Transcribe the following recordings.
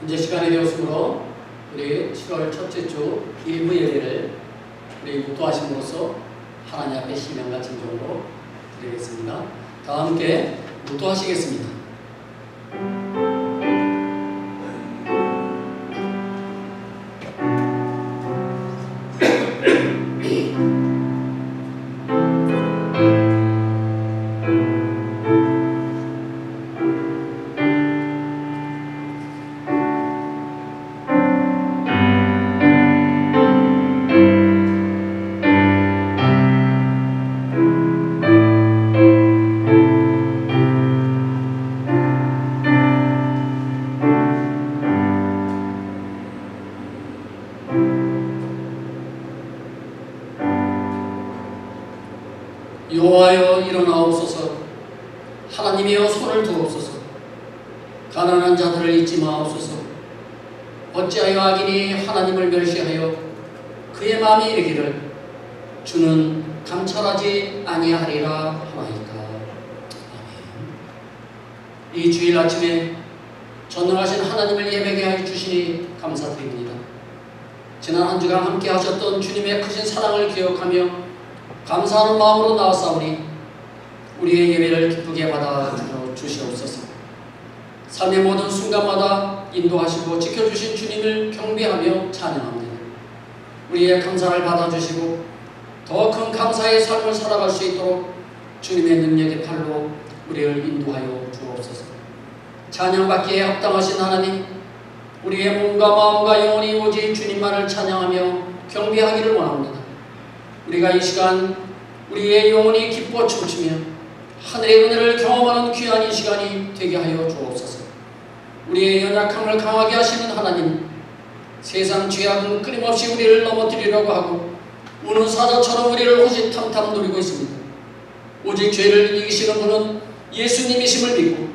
이제 시간이 되었으므로 우리 7월 첫째 주 일부 예배를 우리 묵도하심으로써 하나님 앞에 신령과 진정으로 드리겠습니다. 다 함께 묵도하시겠습니다. 여호와여 일어나옵소서. 하나님이여 손을 두옵소서. 가난한 자들을 잊지 마옵소서. 어찌하여 악인이 하나님을 멸시하여 그의 마음이 이르기를 주는 감찰하지 아니하리라 하나이까. 아멘. 이 주일 아침에 전능하신 하나님을 예배하게 하여 주시니 감사드립니다. 지난 한 주간 함께 하셨던 주님의 크신 사랑을 기억하며 감사하는 마음으로 나왔사오니 우리의 예배를 기쁘게 받아 주시옵소서. 삶의 모든 순간마다 인도하시고 지켜주신 주님을 경배하며 찬양합니다. 우리의 감사를 받아주시고 더 큰 감사의 삶을 살아갈 수 있도록 주님의 능력의 팔로 우리를 인도하여 주옵소서. 찬양받기에 합당하신 하나님, 우리의 몸과 마음과 영혼이 오직 주님만을 찬양하며 경배하기를 원합니다. 우리가 이 시간 우리의 영혼이 기뻐 춤추며 하늘의 은혜를 경험하는 귀한 이 시간이 되게 하여 주옵소서. 우리의 연약함을 강하게 하시는 하나님, 세상 죄악은 끊임없이 우리를 넘어뜨리려고 하고 우는 사자처럼 우리를 호시탐탐 노리고 있습니다. 오직 죄를 이기시는 분은 예수님이심을 믿고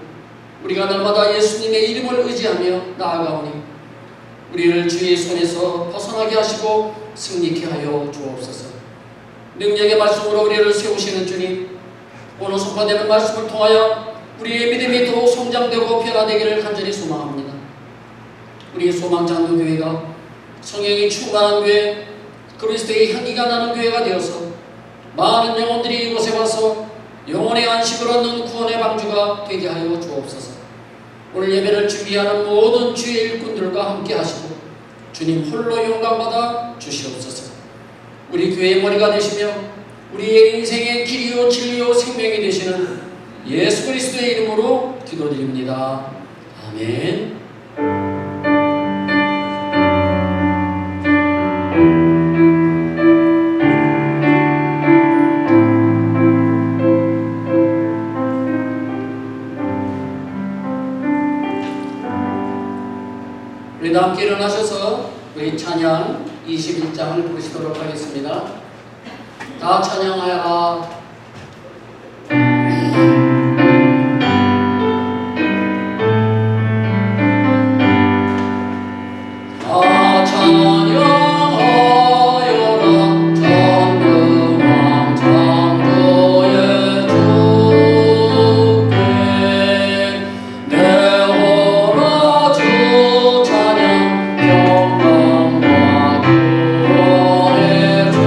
우리가 날마다 예수님의 이름을 의지하며 나아가오니 우리를 주의 손에서 벗어나게 하시고 승리케 하여 주옵소서. 능력의 말씀으로 우리를 세우시는 주님, 오늘 선포되는 말씀을 통하여 우리의 믿음이 더욱 성장되고 변화되기를 간절히 소망합니다. 우리 소망장로교회가 성령이 충만한 교회, 그리스도의 향기가 나는 교회가 되어서 많은 영혼들이 이곳에 와서 영혼의 안식을 얻는 구원의 방주가 되게 하여 주옵소서. 오늘 예배를 준비하는 모든 주의 일꾼들과 함께 하시고 주님 홀로 영광받아 주시옵소서. 우리 교회의 머리가 되시며 우리의 인생의 길이요 진리요 생명이 되시는 예수 그리스도의 이름으로 기도드립니다. 아멘. 우리 함께 일어나셔서 우리 찬양 21장을 부르시도록 하겠습니다. 다 찬양하여라. 다 찬양하여라. 전능왕 창조의 주께 내 오라 주 찬양 평강과 구원의 주님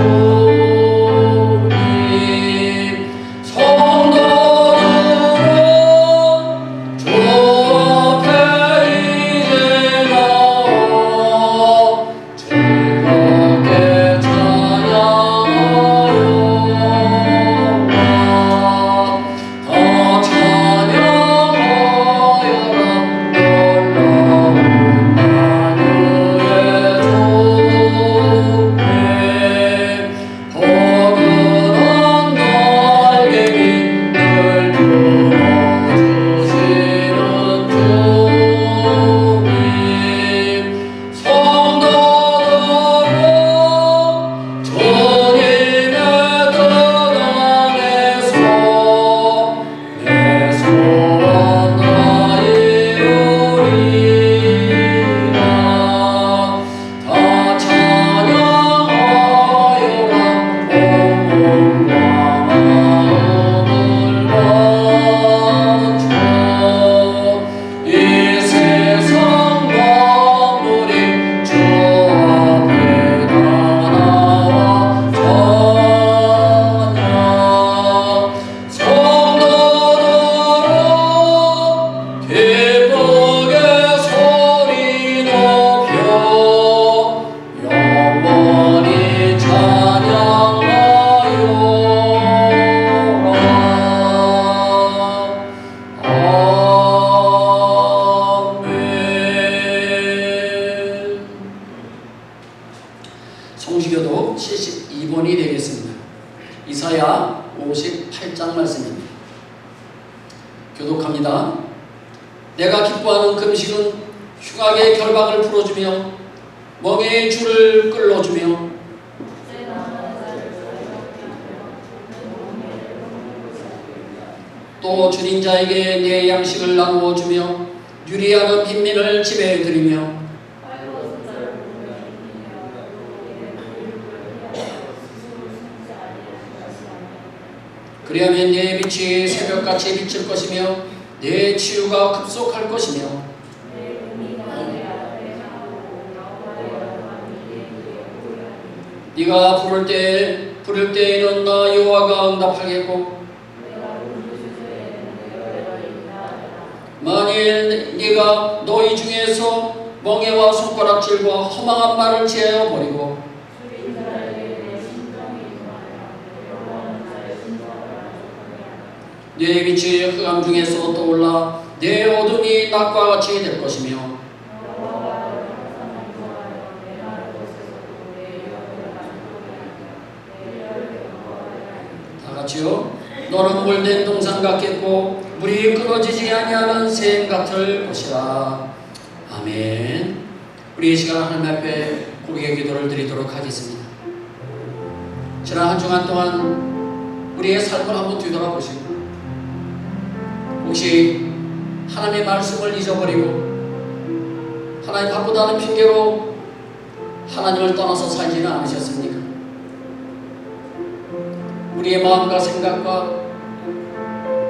말씀입니다. 교독합니다. 내가 기뻐하는 금식은 흉악의 결박을 풀어주며 멍에의 줄을 끌어주며 또 줄인 자에게 내 양식을 나누어 주며 유리하는 빈민을 집에 들이며 그리하면 내 빛이 새벽같이 비칠 것이며 내 치유가 급속할 것이며 네가 부를 때에는 나 여호와가 응답하겠고 만일 네가 너희 중에서 멍에와 손가락질과 허망한 말을 제하여 버리고 내 빛이 흑암 중에서 떠올라 내 어둠이 낮과 같이 될 것이며 다 같이요. 너는 물된 동산 같겠고 물이 끊어지지 아니하는 샘 같을 것이라. 아멘. 우리 이 시간 하나님 앞에 고백의 기도를 드리도록 하겠습니다. 지난 한 주간 동안 우리의 삶을 한번 뒤돌아보시고 혹시 하나님의 말씀을 잊어버리고 하나님 바쁘다는 핑계로 하나님을 떠나서 살지는 않으셨습니까? 우리의 마음과 생각과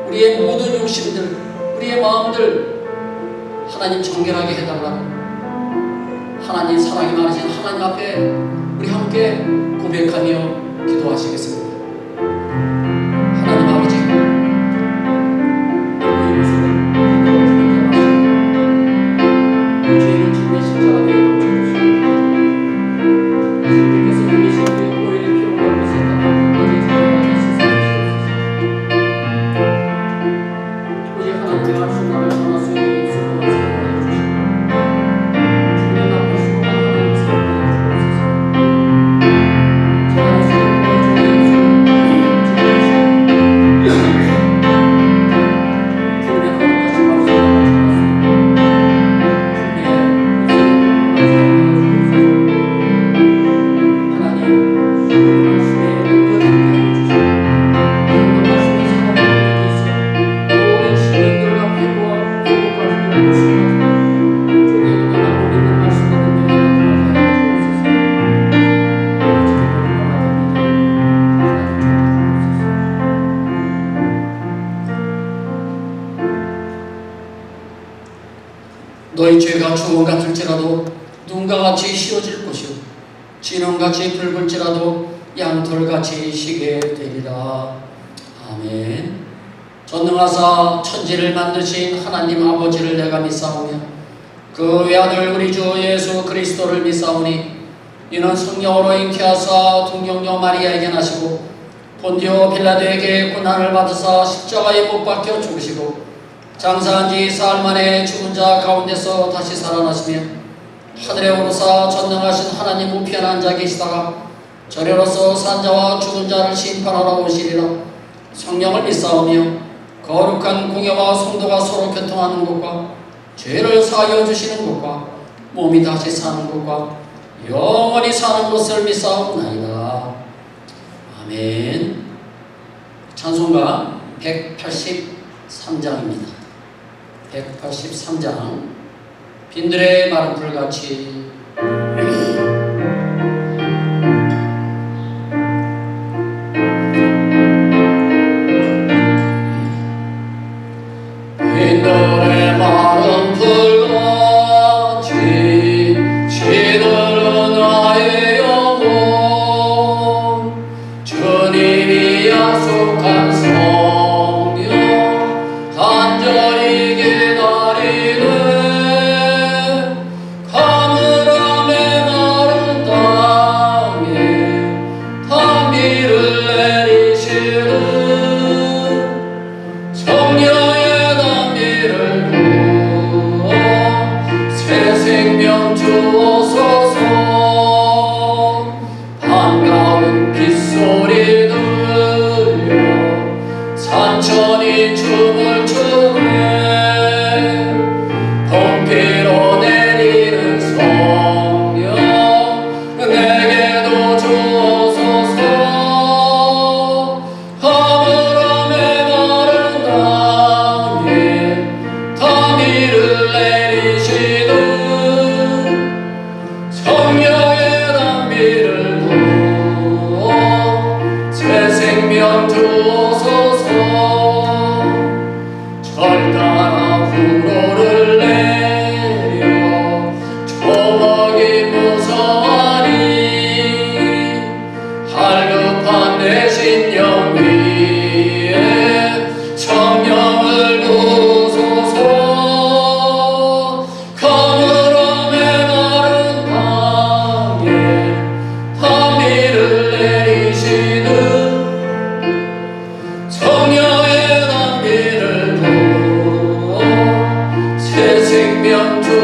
우리의 모든 욕심들, 우리의 마음들 하나님 정결하게 해달라고 하나님 사랑이 많으신 하나님 앞에 우리 함께 고백하며 기도하시겠습니다. 하나님 아버지, 죄를 주님의 십자가 위에 덮쳐주시고 주님께서 이미신 그의 보혈의 피로 걸으셨다 끝까지 자녀에게 씻어주시옵소서. 오직 하나님의 말씀 나를 전할 수 있는 입술로만 사용하여 주시고 주님의 나쁘시고 하나님 사용하여 주옵소서. 제가 할 수 있는 저의 너희 죄가 주홍 같을지라도 눈과 같이 씌워질 것이요 진홍같이 붉을지라도 양털같이 희게 되리라. 아멘. 전능하사 천지를 만드신 하나님 아버지를 내가 믿사오며 그 외아들 우리 주 예수 그리스도를 믿사오니 이는 성령으로 잉태하사 동정녀 마리아에게 나시고 본디오 빌라도에게 고난을 받으사 십자가에 못 박혀 죽으시고 장사한 지 사흘 만에 죽은 자 가운데서 다시 살아나시며 하늘에 오르사 전능하신 하나님 우편에 앉아 계시다가 저리로서 산 자와 죽은 자를 심판하러 오시리라. 성령을 믿사오며 거룩한 공예와 성도가 서로 교통하는 것과 죄를 사하여 주시는 것과 몸이 다시 사는 것과 영원히 사는 것을 믿사옵나이다. 아멘. 찬송가 183장입니다. 183장 빈들의 마른 풀같이 빈들의 마른 풀같이 시들은 나의 영혼 주님이 약속한 성령 간절히 기다리네. 가물한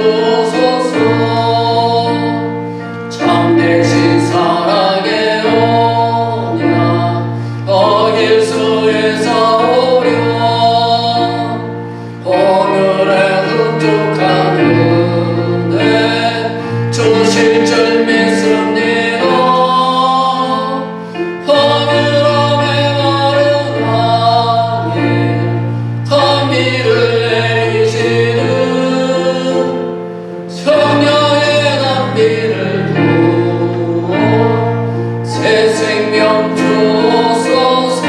주소서. 참되신 사랑의 언약 어길 수에서 오려 오늘의 흡족한 은혜 주실 줄 믿습니다. 허물함에 마른 땅에 단비를 내리시는 성령의 단비를 부어 새 생명 주소서.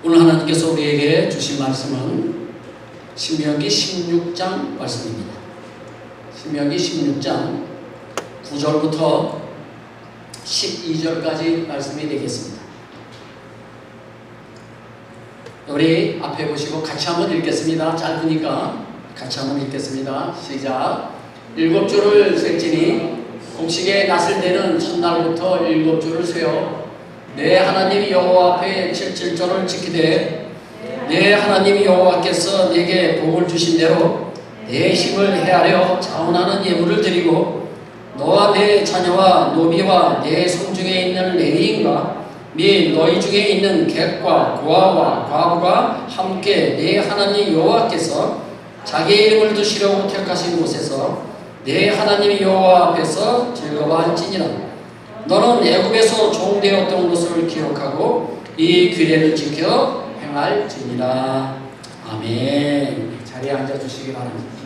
오늘 하나님께서 우리에게 주신 말씀은 신명기 16장 말씀입니다. 신명기 16장 9절부터 12절까지 말씀이 되겠습니다. 우리 앞에 보시고 같이 한번 읽겠습니다. 짧으니까 같이 한번 읽겠습니다. 시작. 7줄을 셀지니 곡식에 낫을 때는 첫날부터 7줄을 세어 내 하나님 여호와 앞에 77절을 지키되 내 하나님 여호와께서 내게 복을 주신 대로 내 힘을 헤아려 자원하는 예물을 드리고 너와 내 자녀와 노비와 내 성중에 있는 레위인과 및 너희 중에 있는 객과 고아와 과부가 함께 내 하나님 여호와께서 자기의 이름을 두시려고 택하신 곳에서 내 하나님 여호와 앞에서 즐거워할지니라. 너는 애굽에서 종되었던 것을 기억하고 이 규례를 지켜 행할지니라. 아멘. 자리에 앉아주시기 바랍니다.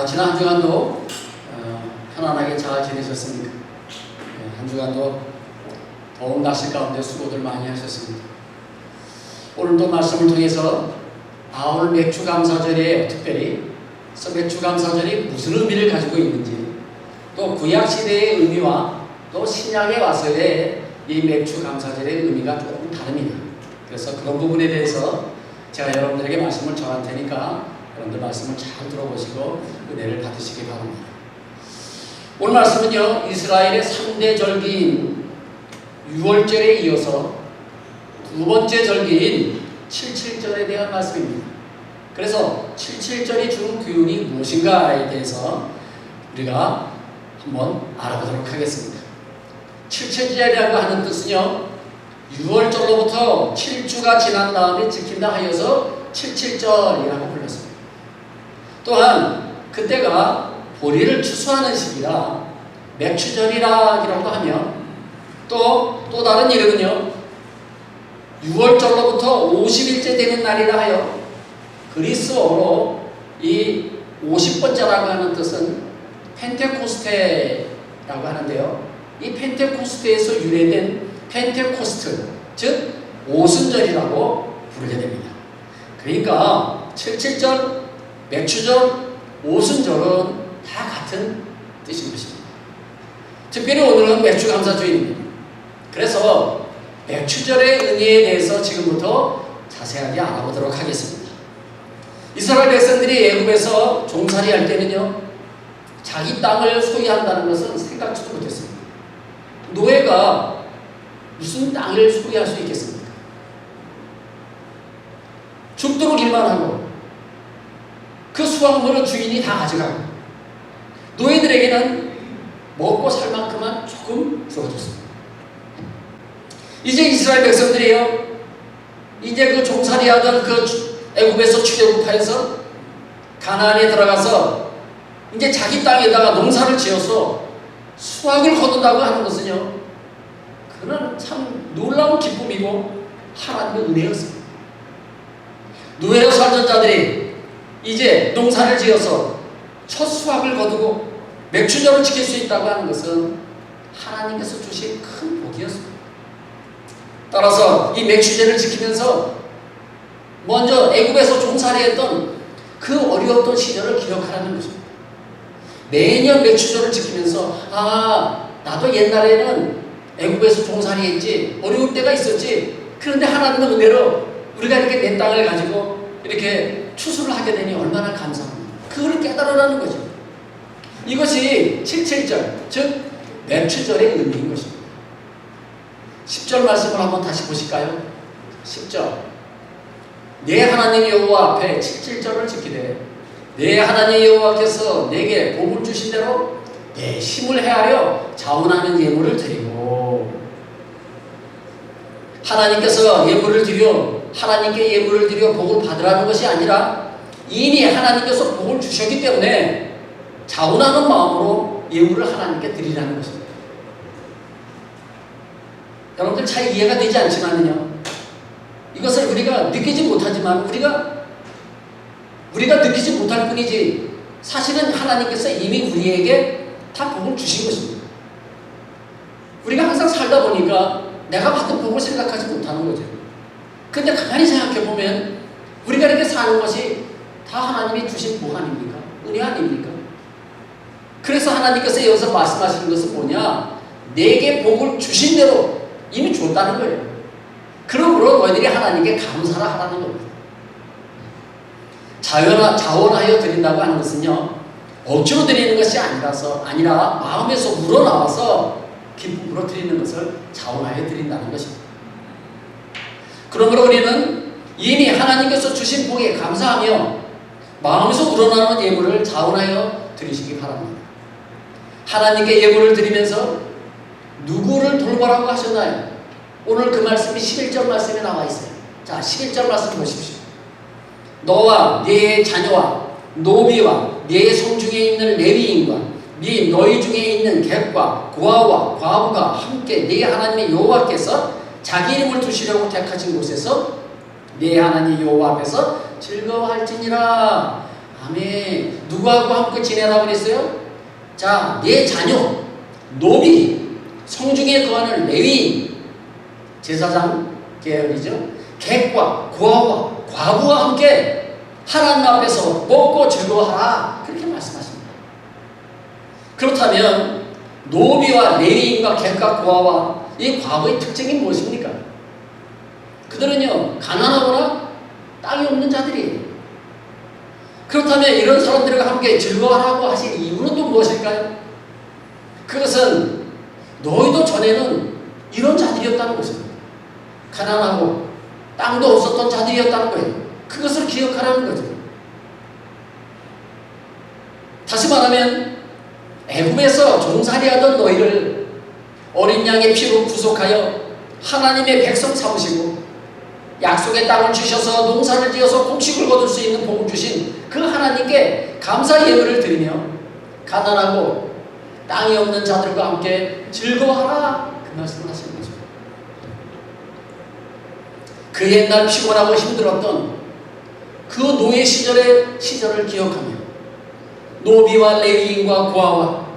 지난 한 주간도 편안하게 잘 지내셨습니까? 한 주간도 더운 날씨 가운데 수고들 많이 하셨습니다. 오늘도 말씀을 통해서 오늘 맥주감사절에 특별히 맥주감사절이 무슨 의미를 가지고 있는지, 또 구약시대의 의미와 또 신약에 와서의 이 맥주감사절의 의미가 조금 다릅니다. 그래서 그런 부분에 대해서 제가 여러분들에게 말씀을 전할 테니까 여러분들 말씀을 잘 들어보시고 은혜를 받으시기 바랍니다. 오늘 말씀은요, 이스라엘의 3대 절기인 6월절에 이어서 두 번째 절기인 77절에 대한 말씀입니다. 그래서 77절이 주는 교훈이 무엇인가에 대해서 우리가 한번 알아보도록 하겠습니다. 77절이라고 하는 뜻은요, 6월절로부터 7주가 지난 다음에 지킨다 하여서 77절이라고 불렀습니다. 또한 그때가 보리를 추수하는 시기라 맥추절이라고 하며 또 다른 이름은요, 6월절로부터 50일째 되는 날이라 하여 그리스어로 이 50번째라고 하는 뜻은 펜테코스테라고 하는데요, 이 펜테코스테에서 유래된 펜테코스트, 즉 오순절이라고 부르게 됩니다. 그러니까 77절, 맥추절, 오순절은 다 같은 뜻인 것입니다. 특별히 오늘은 맥주감사주일입니다. 그래서 맥추절의 의미에 대해서 지금부터 자세하게 알아보도록 하겠습니다. 이스라엘 백성들이 애굽에서 종살이 할 때는요, 자기 땅을 소유한다는 것은 생각지도 못했습니다. 노예가 무슨 땅을 소유할 수 있겠습니까? 죽도록 일만 하고 그 수확물은 주인이 다 가져가고 노예들에게는 먹고 살 만큼만 조금 주어졌습니다. 이제 이스라엘 백성들이요, 이제 그 종살이하던 그 애굽에서 출애굽하여서 가나안에 들어가서 이제 자기 땅에다가 농사를 지어서 수확을 거둔다고 하는 것은요, 그는 참 놀라운 기쁨이고 하나님의 은혜였습니다. 노예로 살던 자들이 이제 농사를 지어서 첫 수확을 거두고 맥추절을 지킬 수 있다고 하는 것은 하나님께서 주신 큰 복이었습니다. 따라서 이 맥추절을 지키면서 먼저 애굽에서 종살이했던 그 어려웠던 시절을 기억하라는 것입니다. 매년 맥추절을 지키면서 나도 옛날에는 애굽에서 종살이했지, 어려울 때가 있었지, 그런데 하나님의 은혜로 우리가 이렇게 내 땅을 가지고 이렇게 추수를 하게 되니 얼마나 감사합니다. 그걸 깨달으라는 거죠. 이것이 77절, 즉 맥추절의 의미인 것입니다. 10절 말씀을 한번 다시 보실까요? 10절. 내 하나님 여호와 앞에 7절을 지키되 내 하나님 여호와께서 내게 복을 주신 대로 내 힘을 헤아려 자원하는 예물을 드리고, 하나님께서 예물을 드려 하나님께 예물을 드려 복을 받으라는 것이 아니라 이미 하나님께서 복을 주셨기 때문에 자원하는 마음으로 예물을 하나님께 드리라는 것입니다. 여러분들 잘 이해가 되지 않지만요, 이것을 우리가 느끼지 못하지만 우리가 느끼지 못할 뿐이지 사실은 하나님께서 이미 우리에게 다 복을 주신 것입니다. 우리가 항상 살다 보니까 내가 받은 복을 생각하지 못하는 거죠. 근데 가만히 생각해 보면 우리가 이렇게 사는 것이 다 하나님이 주신 복 아닙니까? 은혜 아닙니까? 그래서 하나님께서 여기서 말씀하시는 것은 뭐냐? 내게 복을 주신 대로 이미 줬다는 거예요. 그러므로 너희들이 하나님께 감사를 하라는 겁니다. 자원하여 드린다고 하는 것은요, 억지로 드리는 것이 아니라 마음에서 우러나와서 기쁨으로 드리는 것을 자원하여 드린다는 것입니다. 그러므로 우리는 이미 하나님께서 주신 복에 감사하며 마음에서 우러나오는 예물을 자원하여 드리시기 바랍니다. 하나님께 예물을 드리면서 누구를 돌보라고 하셨나요? 오늘 그 말씀이 11절 말씀에 나와 있어요. 자, 11절 말씀 보십시오. 너와 네 자녀와 노비와 네 성중에 있는 레위인과 네 너희 중에 있는 객과 고아와 과부가 함께 네 하나님의 여호와께서 자기 이름을 두시려고 택하신 곳에서 네 하나님 여호와 앞에서 즐거워할지니라. 아멘. 누구하고 함께 지내라고 그랬어요? 자, 네 자녀, 노비, 성중에 거하는 레위인, 제사장 계열이죠. 객과 고아와 과부와 함께 하나님 앞에서 먹고 즐거워하라, 그렇게 말씀하십니다. 그렇다면 노비와 레위인과 객과 고아와 이 과부의 특징이 무엇입니까? 그들은요, 가난하거나 땅이 없는 자들이에요. 그렇다면 이런 사람들과 함께 즐거워하라고 하신 이유는 또 무엇일까요? 그것은 너희도 전에는 이런 자들이었다는 것입니다. 가난하고 땅도 없었던 자들이었다는 거예요. 그것을 기억하라는 거죠. 다시 말하면 애굽에서 종살이하던 너희를 어린 양의 피로 구속하여 하나님의 백성 삼으시고 약속의 땅을 주셔서 농사를 지어서 곡식을 거둘 수 있는 복을 주신 그 하나님께 감사 예물을 드리며 가난하고 땅이 없는 자들과 함께 즐거워하라, 그 말씀을 하시는 거죠. 그 옛날 피곤하고 힘들었던 그 노예 시절을 기억하며 노비와 레위인과 고아와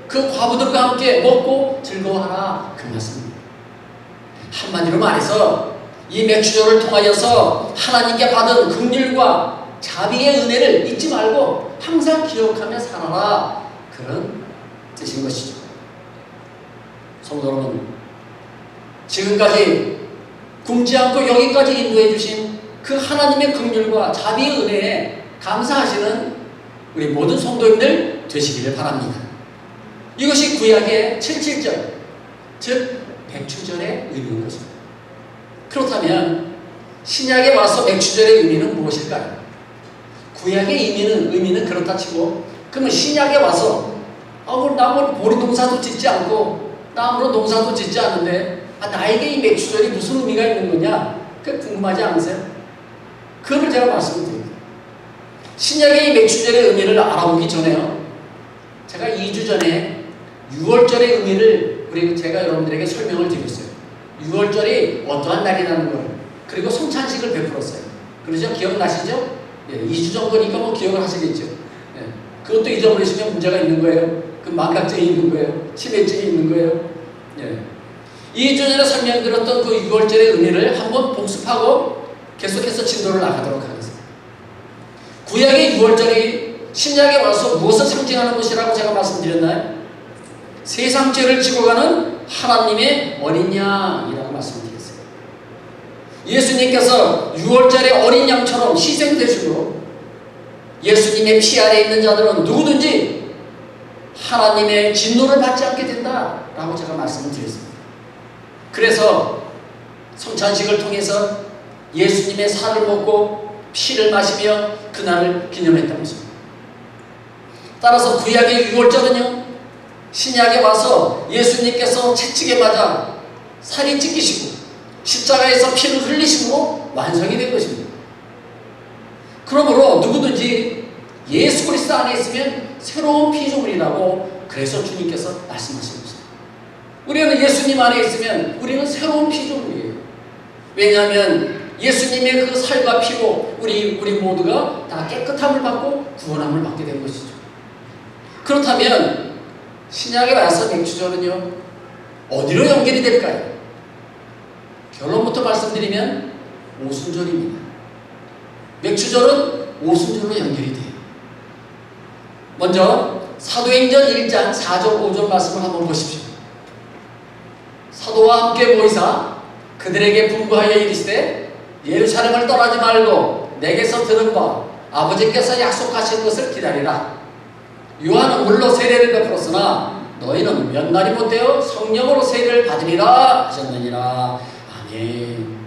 그 과부들과 함께 먹고 즐거워하라, 그 말씀입니다. 한마디로 말해서 이 맥주절을 통하여서 하나님께 받은 긍휼과 자비의 은혜를 잊지 말고 항상 기억하며 살아라, 그런 뜻인 것이죠. 성도 여러분, 지금까지 굶지 않고 여기까지 인도해 주신 그 하나님의 긍휼과 자비의 은혜에 감사하시는 우리 모든 성도님들 되시기를 바랍니다. 이것이 구약의 77절, 즉 맥추절의 의미인 것입니다. 그렇다면 신약에 와서 맥추절의 의미는 무엇일까요? 구약의 의미는 그렇다 치고, 그러면 신약에 와서 나 보리 농사도 짓지 않고 나무로 농사도 짓지 않는데 나에게 이 맥추절이 무슨 의미가 있는 거냐? 그 궁금하지 않으세요? 그걸 제가 말씀드립니다. 신약의 이 맥추절의 의미를 알아보기 전에요, 제가 2주 전에 6월절의 의미를 제가 여러분들에게 설명을 드렸어요. 6월절이 어떠한 날이라는 걸, 그리고 성찬식을 베풀었어요. 그러죠? 기억나시죠? 2주 정도니까 뭐 기억을 하시겠죠. 그것도 잊어버리시면 문제가 있는 거예요. 그 망각증이 있는 거예요. 치매증이 있는 거예요. 2주 전에 설명드렸던 그 6월절의 의미를 한번 복습하고 계속해서 진도를 나가도록 하겠습니다. 구약의 6월절이 신약에 와서 무엇을 상징하는 것이라고 제가 말씀드렸나요? 세상 죄를 지고 가는 하나님의 어린 양이라고 말씀드렸어요. 예수님께서 6월절의 어린 양처럼 희생되심으로 예수님의 피 아래 있는 자들은 누구든지 하나님의 진노를 받지 않게 된다라고 제가 말씀을 드렸습니다. 그래서 성찬식을 통해서 예수님의 살을 먹고 피를 마시며 그날을 기념했다는 것입니다. 따라서 구약의 유월절은요, 신약에 와서 예수님께서 채찍에 맞아 살이 찢기시고 십자가에서 피를 흘리심으로 완성이 된 것입니다. 그러므로 누구든지 예수 그리스도 안에 있으면 새로운 피조물이라고 그래서 주님께서 말씀하신 것입니다. 우리는 예수님 안에 있으면 우리는 새로운 피조물이에요. 왜냐하면 예수님의 그 살과 피로 우리 모두가 다 깨끗함을 받고 구원함을 받게 된 것이죠. 그렇다면 신약에 와서 맥주절은요, 어디로 연결이 될까요? 결론부터 말씀드리면 오순절입니다. 맥주절은 오순절로 연결이 돼요. 먼저 사도행전 1장 4절 5절 말씀을 한번 보십시오. 사도와 함께 모이사 그들에게 분부하여 이르시되 예루살렘을 떠나지 말고 내게서 들은 바 아버지께서 약속하신 것을 기다리라. 요한은 물로 세례를 베풀었으나 너희는 몇 날이 못되어 성령으로 세례를 받으리라 하셨느니라. 아멘.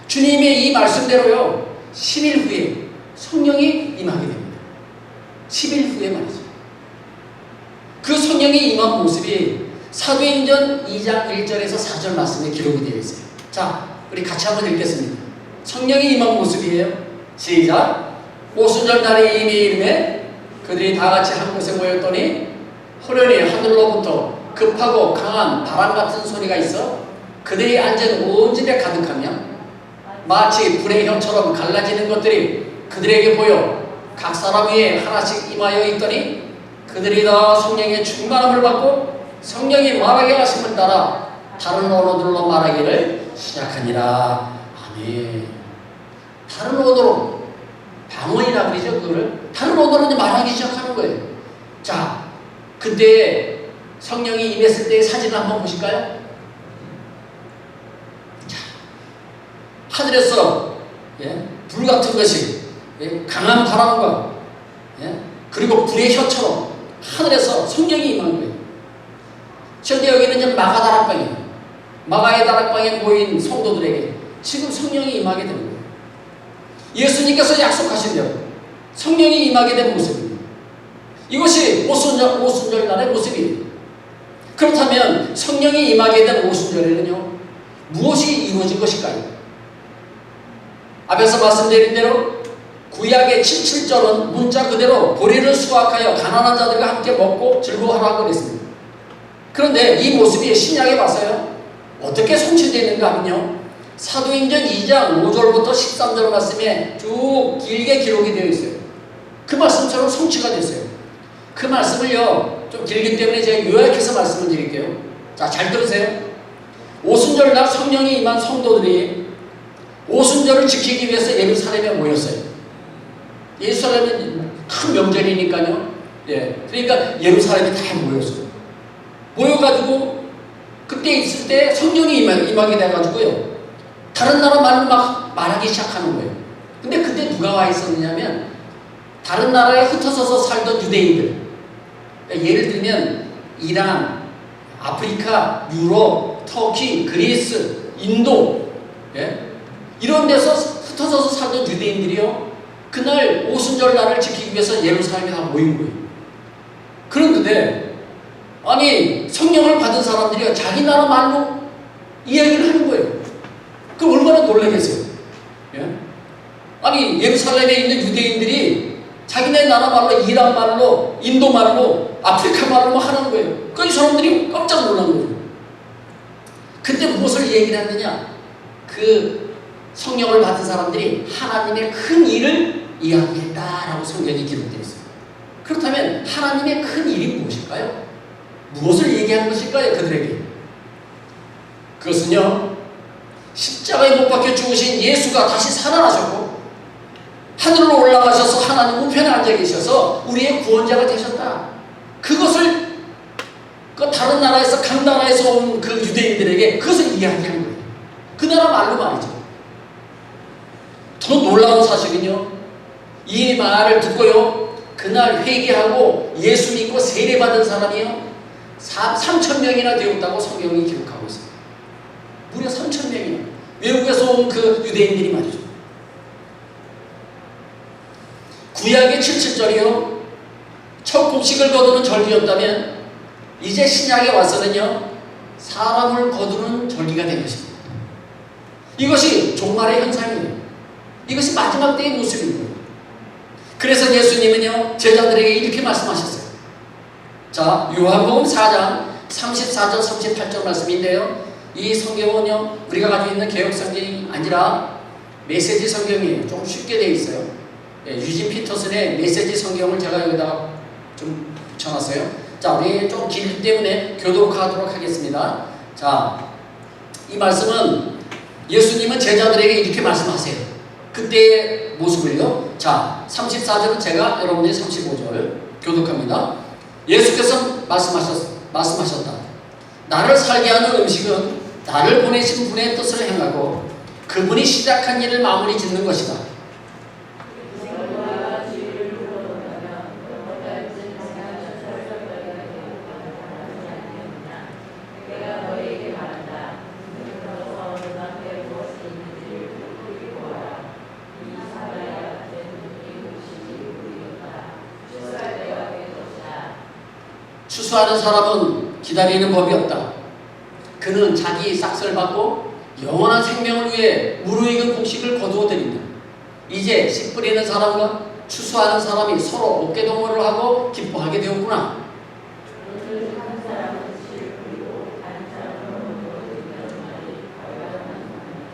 주님의 이 말씀대로요, 10일 후에 성령이 임하게 됩니다. 10일 후에 말이죠. 그 성령이 임한 모습이 사도행전 2장 1절에서 4절 말씀에 기록이 되어 있어요. 자, 우리 같이 한번 읽겠습니다. 성령이 임한 모습이에요. 시작. 오순절 날에 이미 이름에 그들이 다 같이 한 곳에 모였더니 호련히 하늘로부터 급하고 강한 바람 같은 소리가 있어 그들이 앉은 온 집에 가득하며 마치 불의 혀처럼 갈라지는 것들이 그들에게 보여 각 사람 위에 하나씩 임하여 있더니 그들이 다 성령의 충만함을 받고 성령이 말하게 하심을 따라 다른 언어들로 말하기를 시작하니라. 아멘. 다른 언어로, 방언이라 그러죠. 그거를 다른 언어로 이제 말하기 시작하는 거예요. 자, 그때 성령이 임했을 때의 사진을 한번 보실까요? 자, 하늘에서 불 같은 것이 강한 바람과 그리고 불의 혀처럼 하늘에서 성령이 임한 거예요. 현재 여기는 이제 마가 다락방이에요. 마가의 다락방에 모인 성도들에게 지금 성령이 임하게 되는 거예요. 예수님께서 약속하신 대로 성령이 임하게 된 모습입니다. 이것이 오순절 날의 모습이에요. 그렇다면 성령이 임하게 된 오순절에는요, 무엇이 이루어진 것일까요? 앞에서 말씀드린 대로 구약의 77절은 문자 그대로 보리를 수확하여 가난한 자들과 함께 먹고 즐거워하라고 그랬습니다. 그런데 이 모습이 신약에 와서요, 어떻게 성취되는가 하면요, 사도행전 2장 5절부터 13절 말씀에 쭉 길게 기록이 되어 있어요. 그 말씀처럼 성취가 됐어요. 그 말씀을요, 좀 길기 때문에 제가 요약해서 말씀을 드릴게요. 자, 잘 들으세요. 오순절 날 성령이 임한 성도들이 오순절을 지키기 위해서 예루살렘에 모였어요. 예루살렘은 큰 명절이니까요. 그러니까 예루살렘에 다 모였어요. 모여가지고 그때 있을 때 성령이 임하게 돼가지고요, 다른 나라 말로 막 말하기 시작하는 거예요. 근데 그때 누가 와 있었느냐면 다른 나라에 흩어져서 살던 유대인들, 예를 들면 이란, 아프리카, 유럽, 터키, 그리스, 인도, 이런 데서 흩어져서 살던 유대인들이요, 그날 오순절 날을 지키기 위해서 예루살렘에 다 모인 거예요. 그런데 아니, 성령을 받은 사람들이 자기 나라 말로 이야기를 하는 거예요. 그럼 얼마나 놀라겠어요? 아니, 예루살렘에 있는 유대인들이 자기네 나라 말로, 이란 말로, 인도 말로, 아프리카 말로 하는 거예요. 그 사람들이 깜짝 놀란 거예요. 그때 무엇을 얘기를 했느냐? 그 성령을 받은 사람들이 하나님의 큰 일을 이야기했다라고 성경이 기록되어 있어요. 그렇다면 하나님의 큰 일이 무엇일까요? 무엇을 얘기하는 것일까요? 그들에게. 그것은요, 십자가에 못 박혀 죽으신 예수가 다시 살아나셨고 하늘로 올라가셔서 하나님 우편에 앉아 계셔서 우리의 구원자가 되셨다. 그것을 그 다른 나라에서, 각 나라에서 온 그 유대인들에게 그것을 이야기한 거예요. 그 나라 말로 말이죠. 더 놀라운 사실은요, 이 말을 듣고요, 그 그날 회개하고 예수 믿고 세례받은 사람이요 3,000명이나 되었다고 성경이 기록하고 있습니다. 무려 3,000명이요. 외국에서 온 그 유대인들이 말이죠. 구약의 77절이요. 첫 곡식을 거두는 절기였다면 이제 신약에 와서는요. 사람을 거두는 절기가 된 것입니다. 이것이 종말의 현상이에요. 이것이 마지막 때의 모습입니다. 그래서 예수님은요. 제자들에게 이렇게 말씀하셨어요. 자, 요한복음 4장 34절 38절 말씀인데요. 이 성경은요. 우리가 가지고 있는 개역 성경이 아니라 메시지 성경이에요. 좀 쉽게 되어 있어요. 유진 피터슨의 메시지 성경을 제가 여기다가 좀 붙여놨어요. 자, 우리 좀 길기 때문에 교독하도록 하겠습니다. 자, 이 말씀은 예수님은 제자들에게 이렇게 말씀하세요. 그때의 모습을요. 자, 34절은 제가 여러분들이 35절 교독합니다. 예수께서 말씀하셨다. 나를 살게 하는 음식은 나를 보내신 분의 뜻을 행하고 그분이 시작한 일을 마무리 짓는 것이다. 추수하는 사람은 기다리는 법이 없다. 그는 자기 싹을 받고 영원한 생명을 위해 무르익은 곡식을 거두어 드린다. 이제 씨 뿌리는 사람과 추수하는 사람이 서로 어깨동무를 하고 기뻐하게 되었구나.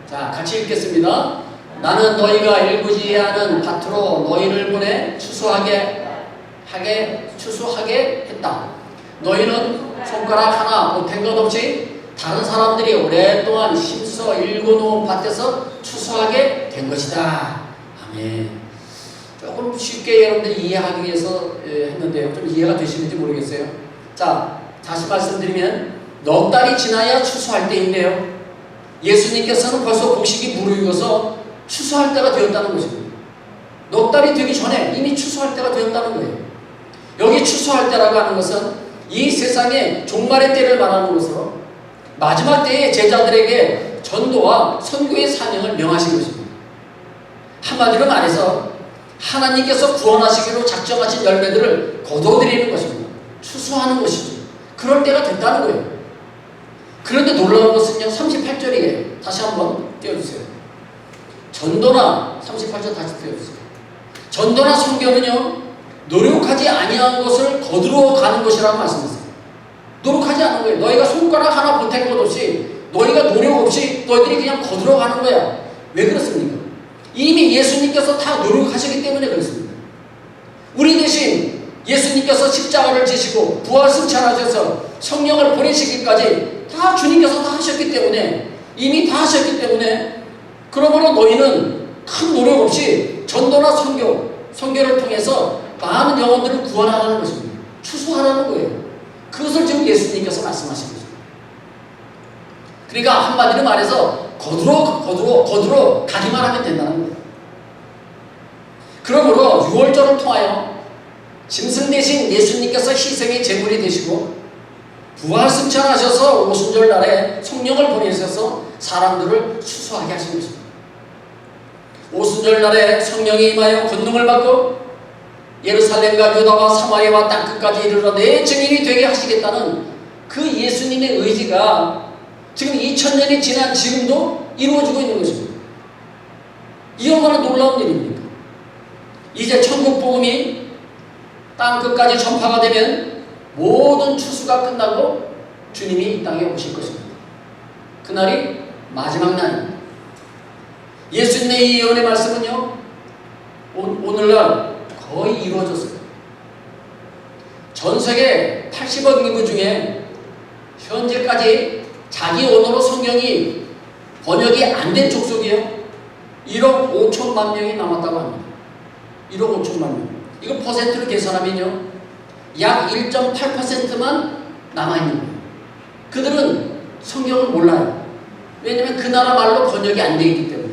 자, 같이 읽겠습니다. 나는 너희가 일구지 않은 밭으로 너희를 보내 추수하게 했다. 너희는 손가락 하나 보탠 것 없이 다른 사람들이 오랫동안 힘써 일궈놓은 밭에서 추수하게 된 것이다. 아멘. 조금 쉽게 여러분들이 이해하기 위해서 했는데요. 좀 이해가 되시는지 모르겠어요. 자, 다시 말씀드리면 넉 달이 지나야 추수할 때인데요. 예수님께서는 벌써 곡식이 무르익어서 추수할 때가 되었다는 것입니다. 넉 달이 되기 전에 이미 추수할 때가 되었다는 거예요. 여기 추수할 때라고 하는 것은 이 세상의 종말의 때를 말하는 것으로 마지막 때에 제자들에게 전도와 선교의 사명을 명하신 것입니다. 한마디로 말해서 하나님께서 구원하시기로 작정하신 열매들을 거둬들이는 것입니다. 추수하는 것이죠. 그럴 때가 됐다는 거예요. 그런데 놀라운 것은요. 38절이에요. 다시 한번 띄워주세요. 전도나 38절 다시 띄워주세요. 전도나 선교는요. 노력하지 아니한 것을 거두러 가는 것이라고 말씀하세요. 노력하지 않은 거예요. 너희가 손가락 하나 보탠 것 없이 너희가 노력 없이 너희들이 그냥 거두러 가는 거야. 왜 그렇습니까? 이미 예수님께서 다 노력하시기 때문에 그렇습니다. 우리 대신 예수님께서 십자가를 지시고 부활 승천하셔서 성령을 보내시기까지 다 주님께서 다 하셨기 때문에 이미 다 하셨기 때문에 그러므로 너희는 큰 노력 없이 전도나 선교를 통해서 많은 영혼들을 구원하라는 것입니다. 추수하라는 거예요. 그것을 지금 예수님께서 말씀하신 것입니다. 그러니까 한마디로 말해서 거두러 가기만 하면 된다는 거예요. 그러므로 6월절을 통하여 짐승 대신 예수님께서 희생의 제물이 되시고 부활 승천하셔서 오순절 날에 성령을 보내셔서 사람들을 추수하게 하신 것입니다. 오순절 날에 성령이 임하여 권능을 받고 예루살렘과 유다와 사마리아와 땅끝까지 이르러 내 증인이 되게 하시겠다는 그 예수님의 의지가 지금 2000년이 지난 지금도 이루어지고 있는 것입니다. 이 얼마나 놀라운 일입니까? 이제 천국 복음이 땅끝까지 전파가 되면 모든 추수가 끝나고 주님이 이 땅에 오실 것입니다. 그날이 마지막 날입니다. 예수님의 이 예언의 말씀은요, 오늘날 거의 이루어졌어요. 전 세계 80억 인구 중에 현재까지 자기 언어로 성경이 번역이 안 된 족속이요 1억 5천만 명이 남았다고 합니다. 1억 5천만 명. 이거 퍼센트로 계산하면요 약 1.8%만 남아있는 거예요. 그들은 성경을 몰라요. 왜냐하면 그 나라 말로 번역이 안 되어 있기 때문에.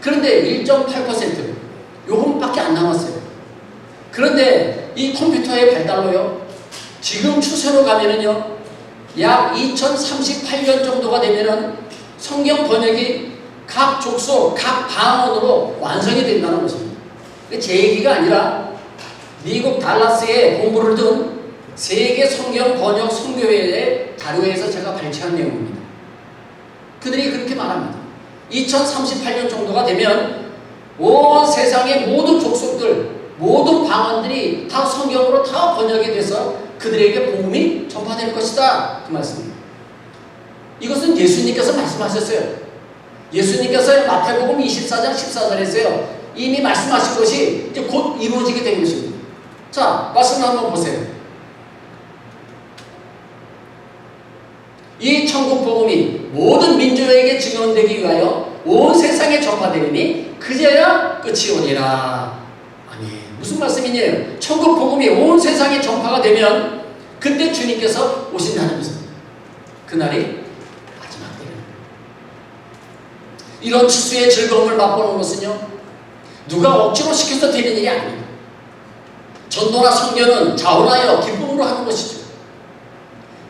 그런데 1.8% 요금밖에 안 남았어요. 그런데 이 컴퓨터의 발달로요, 지금 추세로 가면은요, 약 2038년 정도가 되면은 성경 번역이 각 족속, 각 방언으로 완성이 된다는 것입니다. 제 얘기가 아니라 미국 달라스에 본부를 둔 세계 성경 번역 선교회의 자료에서 제가 발췌한 내용입니다. 그들이 그렇게 말합니다. 2038년 정도가 되면 온 세상의 모든 족속들, 모든 방언들이 다 성경으로 다 번역이 돼서 그들에게 복음이 전파될 것이다. 그 말씀입니다. 이것은 예수님께서 말씀하셨어요. 예수님께서 마태복음 24장 14절에서요, 이미 말씀하신 것이 이제 곧 이루어지게 된 것입니다. 자, 말씀을 한번 보세요. 이 천국 복음이 모든 민족에게 증언되기 위하여 온 세상에 전파되리니 그제야 끝이 오리라. 아니, 무슨 말씀이냐? 천국 복음이 온 세상에 전파가 되면 그때 주님께서 오신다는 것입니다. 그날이 마지막 때입니다. 이런 치수의 즐거움을 맛보는 것은요, 누가 억지로 시켜서 되는 일이 아닙니다. 전도나 선교는 자원하여 기쁨으로 하는 것이죠.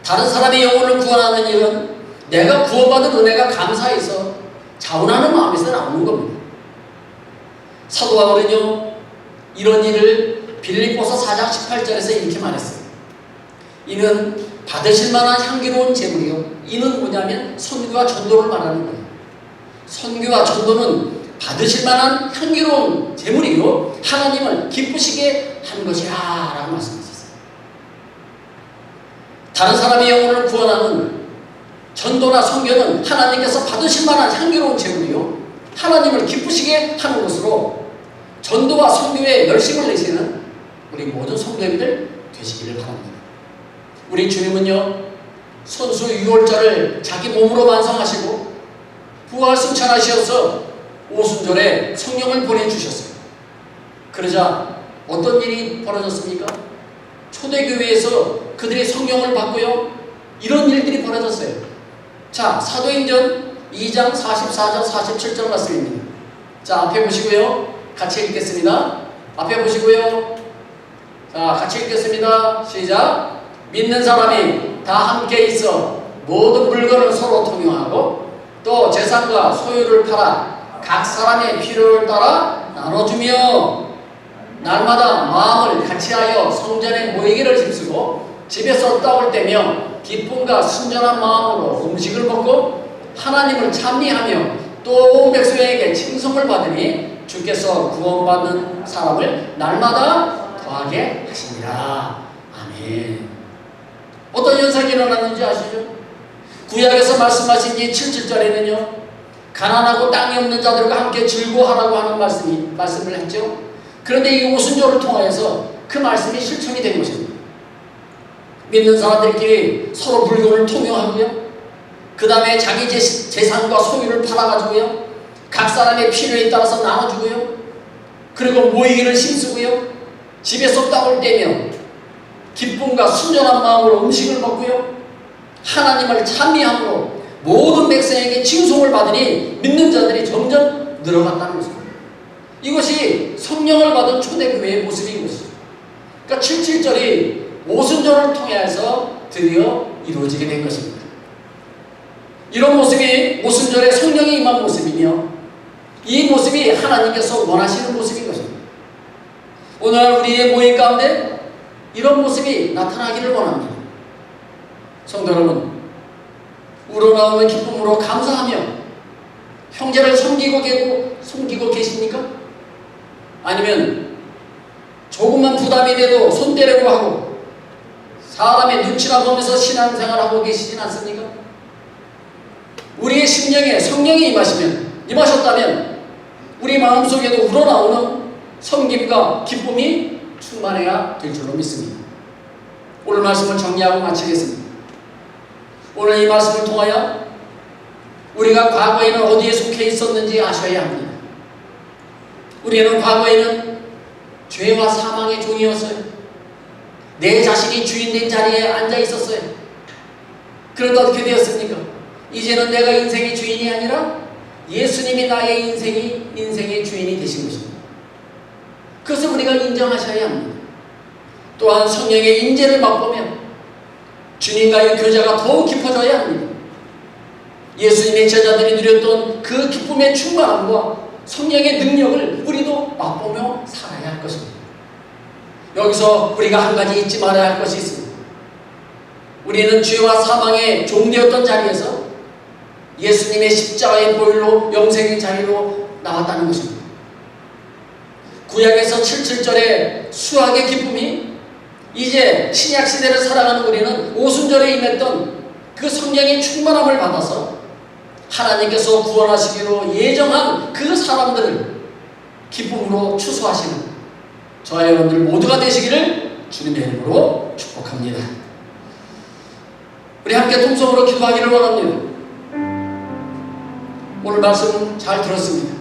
다른 사람의 영혼을 구원하는 일은 내가 구원받은 은혜가 감사해서 자원하는 마음에서 나오는 겁니다. 사도 바울은요, 이런 일을 빌립보서 4장 18절에서 이렇게 말했어요. 이는 받으실 만한 향기로운 제물이요. 이는 뭐냐면 선교와 전도를 말하는 거예요. 선교와 전도는 받으실 만한 향기로운 제물이요, 하나님을 기쁘시게 한 것이라 라고 말씀하셨어요. 다른 사람의 영혼을 구원하는 전도나 선교는 하나님께서 받으실 만한 향기로운 제물이요, 하나님을 기쁘시게 하는 것으로 전도와 선교에 열심을 내시는 우리 모든 성도님들 되시기를 바랍니다. 우리 주님은요, 선수 유월절을 자기 몸으로 완성하시고 부활 승천하셔서 오순절에 성령을 보내주셨어요. 그러자 어떤 일이 벌어졌습니까? 초대교회에서 그들이 성령을 받고요, 이런 일들이 벌어졌어요. 자, 사도행전 2장 44절 47절 말씀입니다. 자, 앞에 보시고요, 같이 읽겠습니다. 앞에 보시고요, 자, 같이 읽겠습니다. 시작. 믿는 사람이 다 함께 있어 모든 물건을 서로 통용하고 또 재산과 소유를 팔아 각 사람의 필요를 따라 나눠주며 날마다 마음을 같이하여 성전에 모이기를 힘쓰고 집에서 떡을 떼며 기쁨과 순전한 마음으로 음식을 먹고 하나님을 찬미하며 또 온 백성에게 칭송을 받으니 주께서 구원받는 사람을 날마다 더하게 하시니라. 아멘. 어떤 현상이 일어났는지 아시죠? 구약에서 말씀하신 이 77절에는요, 가난하고 땅이 없는 자들과 함께 즐거워하라고 하는 말씀을 했죠. 그런데 이 오순절을 통하여서 그 말씀이 실천이 된 것입니다. 믿는 사람들끼리 서로 물건을 통용하고요, 그 다음에 자기 재산과 소유를 팔아가지고요, 각 사람의 필요에 따라서 나눠주고요, 그리고 모이기를 힘쓰고요, 집에서 떡을 떼며 기쁨과 순전한 마음으로 음식을 먹고요, 하나님을 찬미함으로 모든 백성에게 칭송을 받으니 믿는 자들이 점점 늘어간다는 것입니다. 이것이 성령을 받은 초대교회의 모습인 것이죠. 그러니까 77절이 오순절을 통해서 드디어 이루어지게 된 것입니다. 이런 모습이 오순절에 성령이 임한 모습이며 이 모습이 하나님께서 원하시는 모습인 것입니다. 오늘 우리의 모임 가운데 이런 모습이 나타나기를 원합니다. 성도 여러분, 우러나오는 기쁨으로 감사하며 형제를 섬기고 계십니까? 아니면 조금만 부담이 돼도 손 떼려고 하고 사람의 눈치나 보면서 신앙생활하고 계시진 않습니까? 우리의 심령에 성령이 임하셨다면 우리 마음속에도 우러나오는 섬김과 기쁨이 충만해야 될 줄로 믿습니다. 오늘 말씀을 정리하고 마치겠습니다. 오늘 이 말씀을 통하여 우리가 과거에는 어디에 속해 있었는지 아셔야 합니다. 우리는 과거에는 죄와 사망의 종이었어요. 내 자신이 주인된 자리에 앉아 있었어요. 그런데 어떻게 되었습니까? 이제는 내가 인생의 주인이 아니라 예수님이 나의 인생의 주인이 되신 것입니다. 그것을 우리가 인정하셔야 합니다. 또한 성령의 임재를 맛보며 주님과의 교제가 더욱 깊어져야 합니다. 예수님의 제자들이 누렸던 그 기쁨의 충만함과 성령의 능력을 우리도 맛보며 살아야 할 것입니다. 여기서 우리가 한 가지 잊지 말아야 할 것이 있습니다. 우리는 죄와 사망의 종되었던 자리에서 예수님의 십자가의 보혈로 영생의 자리로 나왔다는 것입니다. 구약에서 77절의 수학의 기쁨이 이제 신약시대를 살아가는 우리는 오순절에 임했던 그 성령의 충만함을 받아서 하나님께서 구원하시기로 예정한 그 사람들을 기쁨으로 추수하시는 저와 여러분들 모두가 되시기를 주님의 이름으로 축복합니다. 우리 함께 통성으로 기도하기를 원합니다. 오늘 말씀 잘 들었습니다.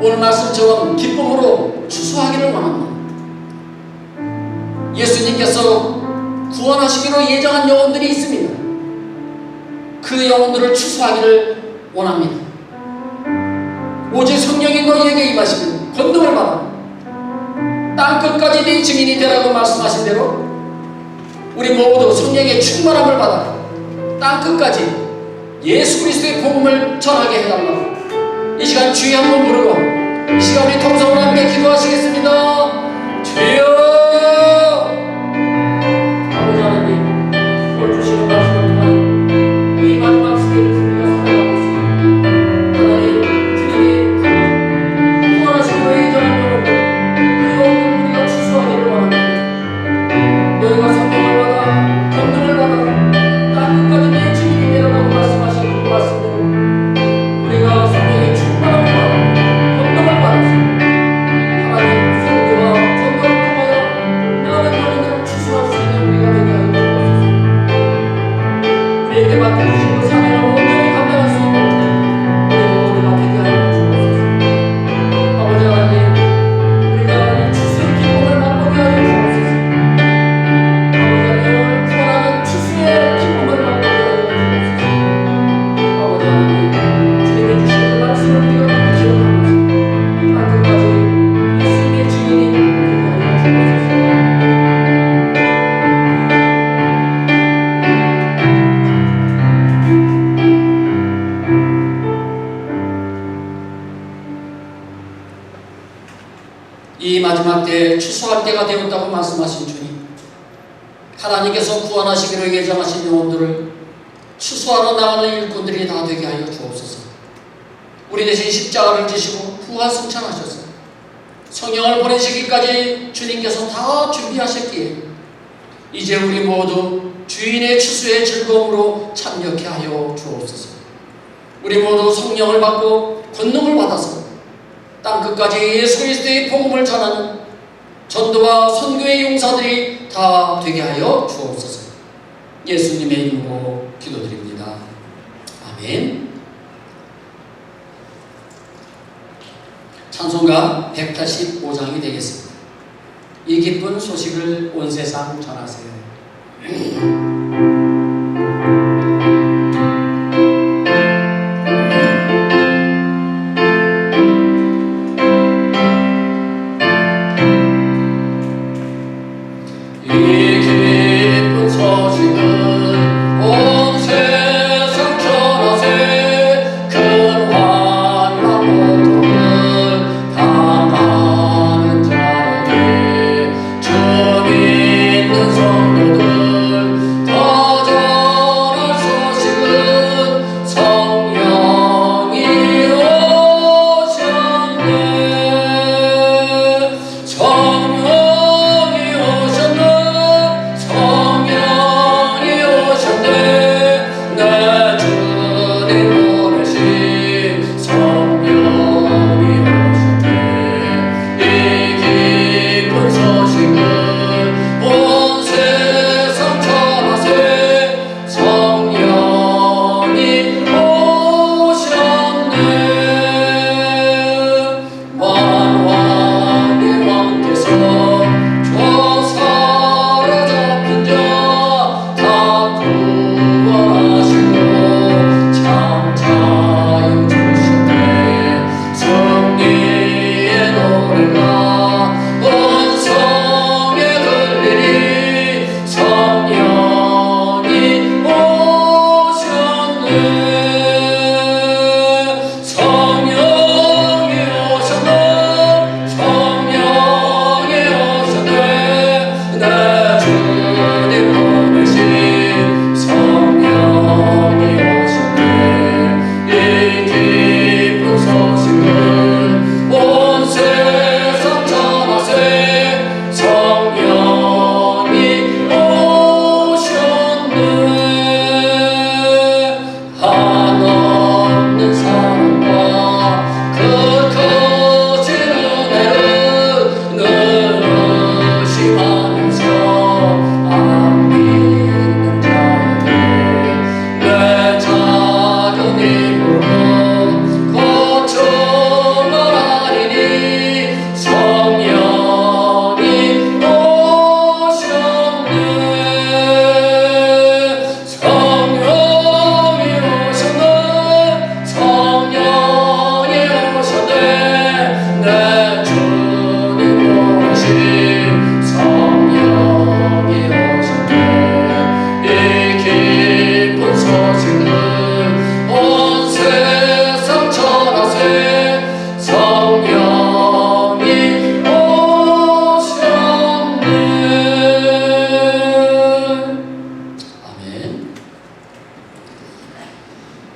오늘 말씀처럼 기쁨으로 추수하기를 원합니다. 예수님께서 구원하시기로 예정한 영혼들이 있습니다. 그 영혼들을 추수하기를 원합니다. 오직 성령이 너희에게 임하시면 권능을 받아 땅 끝까지 네 증인이 되라고 말씀하신 대로 우리 모두 성령의 충만함을 받아 땅 끝까지 예수 그리스도의 복음을 전하게 해달라고 이 시간 주의 한번 부르고 이 시간 우리 통성으로 함께 기도하시겠습니다. 주여, 아버지 하나님, 오늘 주시는 말씀을 통한 이 마지막 시대를 우리가 살아가고 있습니다. 하나님, 주님이 구원하시기로 예정한 여러분, 그 영혼을 우리가 추수하기를 원합니다. 너희가 성령을 받아 권능을 받아 땅 끝까지 내 증인이 되라고 말씀하신 그 말씀대로 우리가 성령의 충만함을 받아 권능을 받아서 하나님 선교와 전도를 통하여 많은 영혼들을 추수할 수 있는 우리가 되게 하여 주옵소서. 우리에게 맡겨주신 그 사명을 온전히 감당할 수 있는 우리 모두가 되게 하여 주옵소서. 아버지 하나님, 우리가 이 추수의 기쁨을 맛보게 하여 주옵소서. 아버지 하나님, 구원하는 추수의 기쁨을 맛보게 하여 주옵소서. 아버지 하나님, 주님의 주신 그 말씀을 우리가 꼭 기억하면서 땅 끝까지 예수님의 증인이 되게 하여 주옵소서. 이 마지막 때에 추수할 때가 되었다고 말씀하신 주님, 하나님께서 구원하시기로 예정하신 영혼들을 추수하러 나가는 일꾼들이 다 되게 하여 주옵소서. 우리 대신 십자가를 지시고 부활 승천하셔서 성령을 보내시기까지 주님께서 다 준비하셨기에 이제 우리 모두 주인의 추수의 즐거움으로 참여케 하여 주옵소서. 우리 모두 성령을 받고 권능을 받아서 땅 끝까지 예수 그리스도의 복음을 전하는 전도와 선교의 용사들이 다 되게 하여 주옵소서. 예수님의 이름으로 기도드립니다. 아멘. 찬송가 185장이 되겠습니다. 이 기쁜 소식을 온 세상 전하세요. 성도들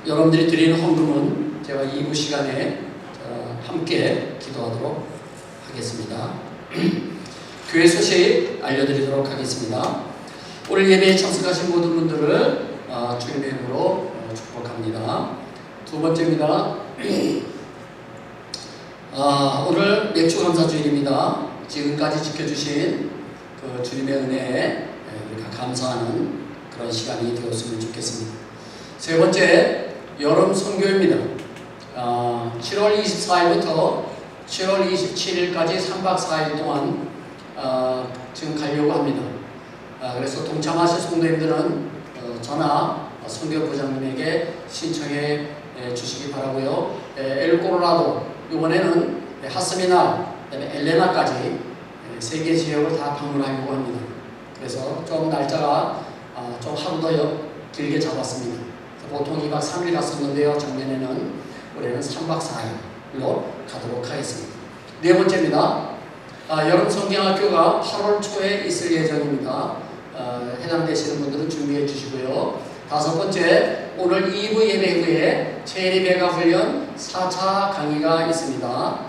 여러분들이 드리는 헌금은 제가 2부 시간에 함께 기도하도록 하겠습니다. 교회 소식 알려드리도록 하겠습니다. 오늘 예배에 참석하신 모든 분들을 주님의 이름으로 축복합니다. 두 번째입니다. 오늘 맥주 감사주일입니다. 지금까지 지켜주신 그 주님의 은혜에 우리가 감사하는 그런 시간이 되었으면 좋겠습니다. 세 번째, 여름 선교입니다. 7월 24일부터 7월 27일까지 3박 4일 동안 지금 가려고 합니다. 그래서 동참하실 성도님들은 전화 선교부장님에게 신청해 주시기 바라고요. 엘코로라도 이번에는 하스미나 엘레나까지 세 개 지역을 다 방문하려고 합니다. 그래서 좀 날짜가 좀 하루 더 길게 잡았습니다. 보통 2박 3일 갔었는데요. 작년에는 올해는 3박 4일로 가도록 하겠습니다. 네 번째입니다. 여름 성경학교가 8월 초에 있을 예정입니다. 해당되시는 분들은 준비해 주시고요. 다섯 번째, 오늘 2부 예배 후에 체리배가 훈련 4차 강의가 있습니다.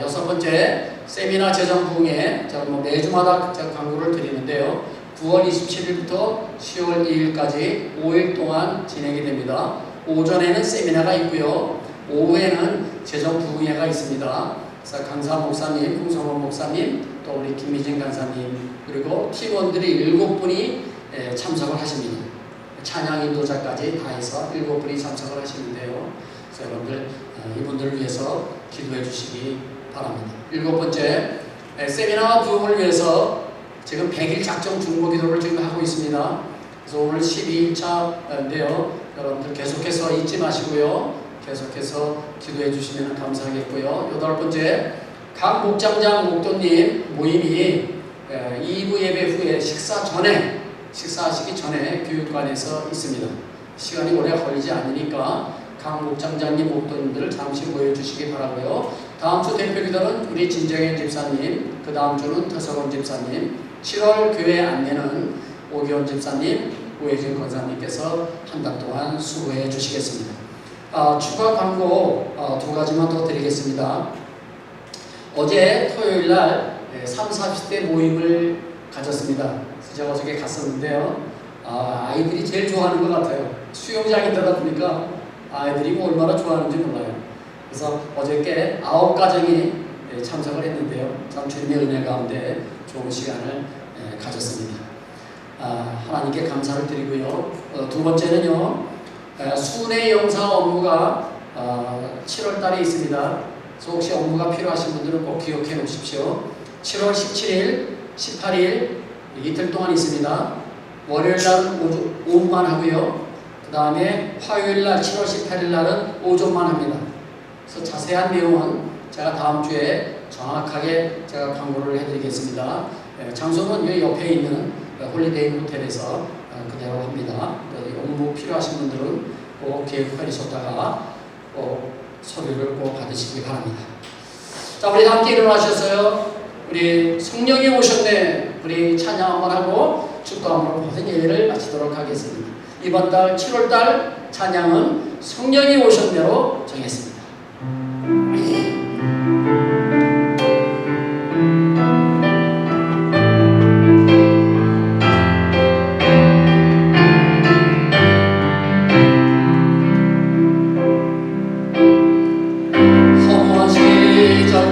여섯 번째, 세미나 재정 부흥회 제가 매주마다 제가 광고를 드리는데요. 9월 27일부터 10월 2일까지 5일 동안 진행이 됩니다. 오전에는 세미나가 있고요. 오후에는 재정 부흥회가 있습니다. 그래서 강사 목사님, 홍성원 목사님, 또 우리 김미진 강사님, 그리고 팀원들이 7분이 참석을 하십니다. 찬양 인도자까지 다 해서 7분이 참석을 하시는데요. 그래서 여러분들 이분들을 위해서 기도해 주시기 바랍니다. 일곱 번째, 세미나와 부흥을 위해서 지금 100일 작정 중보 기도를 지금 하고 있습니다. 그래서 오늘 12일차인데요. 여러분들 계속해서 잊지 마시고요. 계속해서 기도해 주시면 감사하겠고요. 여덟 번째, 각 목장장 목도님 모임이 2부 예배 후에 식사하시기 전에 교육관에서 있습니다. 시간이 오래 걸리지 않으니까 각 목장장님 목도님들 잠시 모여주시기 바라고요. 다음 주 대표 기도는 우리 진정현 집사님, 그 다음 주는 터석원 집사님, 7월 교회 안내는 오기원 집사님, 오혜진 권사님께서 한 달 동안 수고해 주시겠습니다. 추가 광고 두 가지만 더 드리겠습니다. 어제 토요일날 30, 40대 모임을 가졌습니다. 제가 어저께 갔었는데요. 아이들이 제일 좋아하는 것 같아요. 수영장이 되다 보니까 아이들이 얼마나 좋아하는지 몰라요. 그래서 어저께 9가정이 참석을 했는데요. 참 주님의 은혜 가운데 좋은 시간을 가졌습니다. 하나님께 감사를 드리고요. 두 번째는요. 순회 영사 업무가 7월 달에 있습니다. 그래서 혹시 업무가 필요하신 분들은 꼭 기억해 놓으십시오. 7월 17일, 18일 이틀 동안 있습니다. 월요일 날은 오후만 하고요. 그 다음에 화요일 날 7월 18일 날은 오전만 합니다. 그래서 자세한 내용은 제가 다음 주에 정확하게 제가 광고를 해드리겠습니다. 장소는 여기 옆에 있는 홀리데이 호텔에서 그대로 합니다. 업무 필요하신 분들은 꼭 계획하셨다가 꼭 서류를 꼭 받으시기 바랍니다. 자, 우리 함께 일어나셔서요. 우리 성령이 오셨네. 우리 찬양 한번 하고 축도함으로 모든 예배를 마치도록 하겠습니다. 이번 달 7월 달 찬양은 성령이 오셨네로 정했습니다.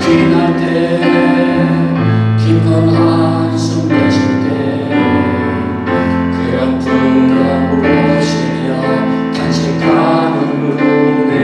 지날 때 깊은 한숨 내쉴 때 그런 풍경으로 쉬며 탄식하는 눈에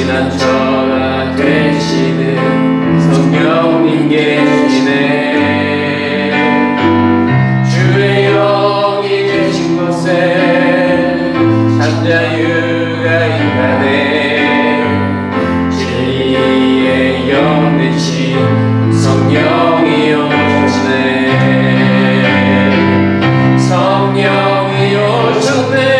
피난처가 되시는 성령님 계시네. 주의 영이 계신 곳에 참 자유가 있다네. 진리의 영 되신 성령이 오셨네. 성령이 오셨네.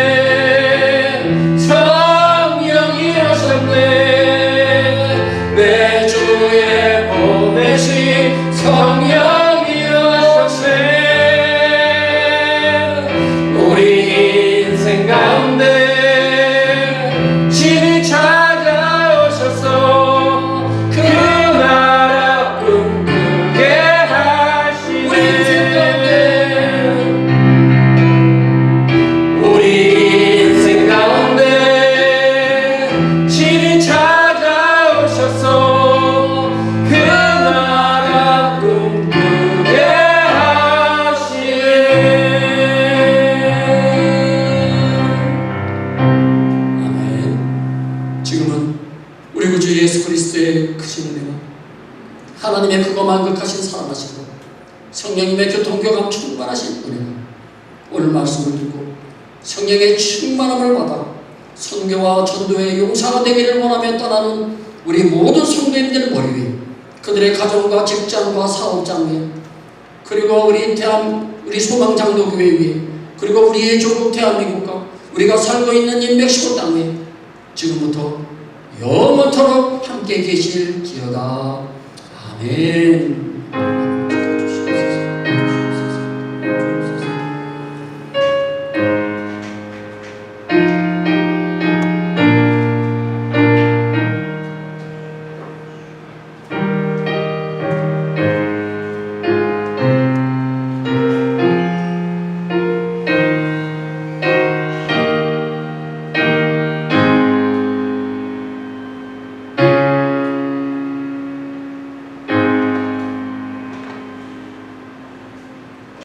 내 주에 보내신 성령이 오셨네. 우리 인생 가운데 신이 찾아오셔서 그 나라 꿈꾸게 하시네. 우리 인생 가운데 신이 찾아오셔서 그 나라 꿈꾸게 하시네. 아멘. 지금은 우리 구주 예수 그리스도의 크신 은혜와 하나님의 크고 만극하신 사랑하시고 성령님의 교통교감 충만하신 은혜가 오늘 말씀을 듣고 성령의 충만함을 받아 선교와 전도의 용사가 되기를 원하며 떠나는 우리 모든 성도님들 머리 위에, 그들의 가정과 직장과 사업장 위에, 그리고 우리 소망장로교회 위에, 그리고 우리의 조국 대한민국과 우리가 살고 있는 이 멕시코 땅 위에 지금부터 영원토록 함께 계실지어다. 아멘.